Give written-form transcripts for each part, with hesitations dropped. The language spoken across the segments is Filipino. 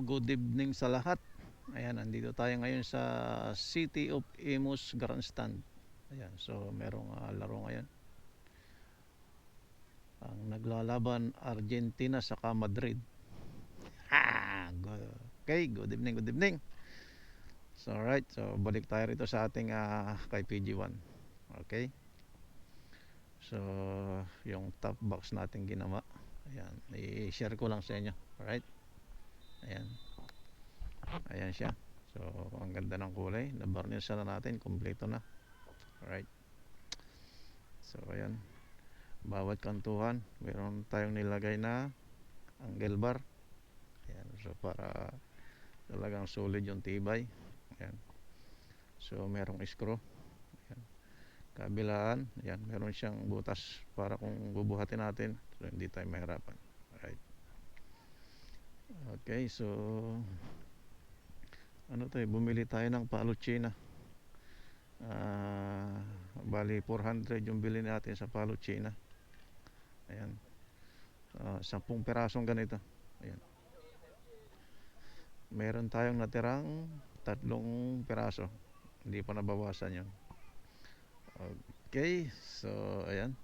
good evening sa lahat. Ayan, nandito tayo ngayon sa City of Imus Grandstand. Ayan, so merong laro ngayon. Ang naglalaban Argentina saka Madrid. Okay, good evening, good evening. So alright, so balik tayo rito sa ating kay PG1. Okay. So yung top box natin ginawa. Ayan, i-share ko lang sa inyo. Alright. Ayan. Ayan siya. So ang ganda ng kulay. Na-varnish na natin, kompleto na. Alright. So ayan. Bawat kantuhan meron tayong nilagay na angle bar. Ayan. So para talagang solid yung tibay. Ayan. So merong screw. Ayan. Kabilaan, ayan, meron siyang butas para kung bubuhatin natin, so hindi tayo mahirapan. Alright. Okay, so ano tayo, bumili tayo ng Paluchina. Bali 400 yung bili natin sa Paluchina. Ayan. 10 pirasong ganito. Ayan. Meron tayong natirang 3 piraso. Hindi pa nabawasan yun. Okay, so ayan.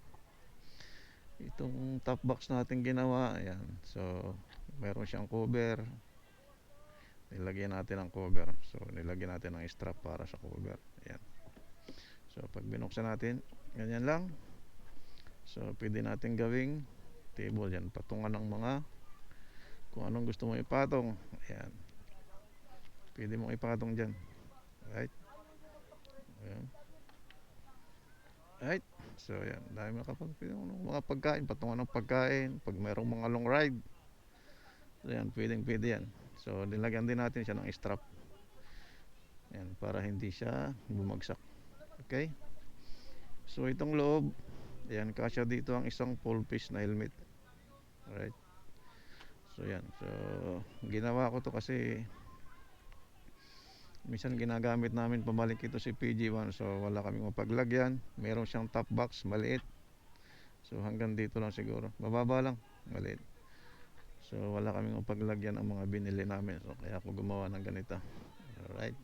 Itong top box natin ginawa, ayan. So meron siyang cover. Nilagyan natin ang cover. So nilagyan natin ng strap para sa cover. Ayan. So pag binuksan natin, ganyan lang. So pwede natin gawing table yan. Patungan ng mga kung anong gusto mo ipatong. Ayan. Pwede mong ipatong dyan. Right? Ayan. Right? So ayan. Dahil mga pagkain. Patungan ng pagkain. Pag mayroong mga long ride. So ayan. Pwede yan. So nilagyan din natin siya ng strap. Ayan. Para hindi siya bumagsak. Okay? So itong loob. Ayan. Kasya dito ang isang full face na helmet. Alright. So yan. So ginawa ko to kasi minsan ginagamit namin pabalik ito si PG1. So wala kaming mapaglagyan. Meron siyang top box maliit. So hanggang dito lang siguro. Mababa lang. Maliit. So wala kaming mapaglagyan ang mga binili namin. So kaya ako gumawa ng ganito. Alright.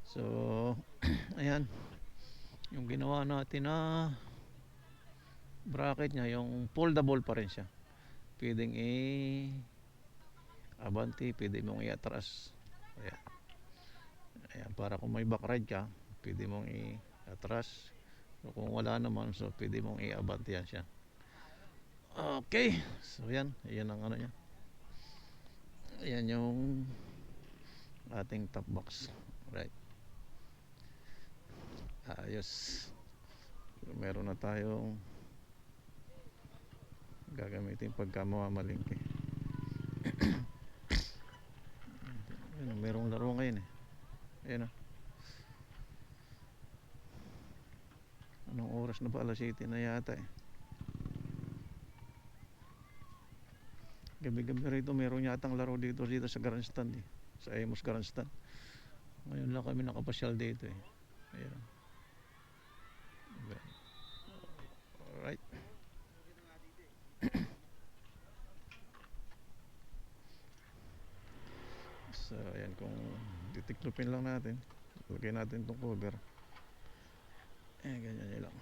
So ayan. Yung ginawa natin na bracket niya, yung foldable pa rin siya. Pwedeng abante, pwede mong i-atras. Ayan. Ayan, para kung may back ride ka, pwede mong i-atras. So kung wala naman, so pwede mong i-abante yan siya. Okay. So yan, yan ang ano niya. Ayan yung ating top box. Right. Ayos. So, meron na tayong gagamitin pagka mamamalingki. Merong laro ngayon eh. Ayan o. Anong oras na ba? Alas 7 na yata eh. Gabi-gabi rito meron yatang laro dito sa Grandstand eh. Sa Imus Grandstand. Ngayon lang kami nakapasyal dito eh. Ayan. Alright. So ayan, kung titiklopin lang natin, lagay natin itong cover. Ganyan nyo lang.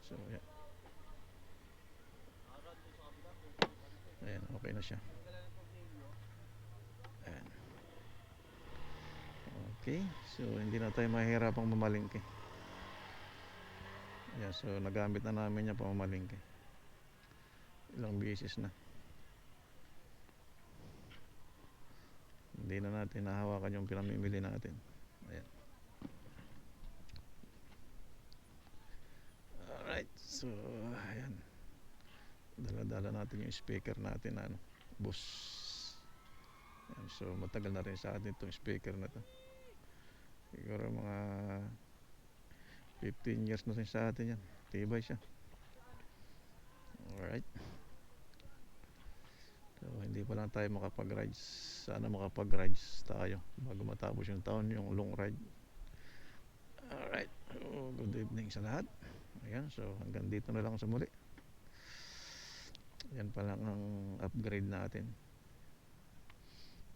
So ayan. Ayan, okay na siya. Ayan. Okay, so hindi na tayo mahihirapang mamalingki. Ayan, so nagamit na namin yung pamamalingki. Ilang beses na. Hindi na natin nahawakan yung pinamimili natin. Ayan. Alright, so ayan. Dala-dala natin yung speaker natin na Boss. Ayan, so matagal na rin sa atin itong speaker na to. Siguro mga 15 years na rin sa atin yan. Tibay siya. Alright. So hindi pa lang tayo makapag-rides. Sana makapag-rides tayo bago matapos yung taon, yung long ride. Alright. So, good evening sa lahat. Ayan, so hanggang dito na lang sa muli. Yan pa lang ang upgrade natin.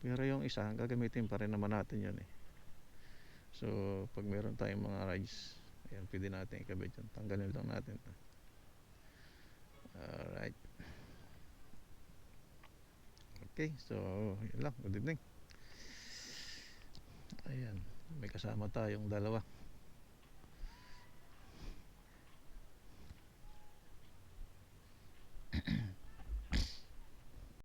Pero yung isa, gagamitin pa rin naman natin yun eh. So, pag meron tayong mga rides, ayan, pwede natin ikabit yun. Tanggalin lang natin to. Alright. Okay, so yun lang. Good evening. Ayan, may kasama tayong dalawa.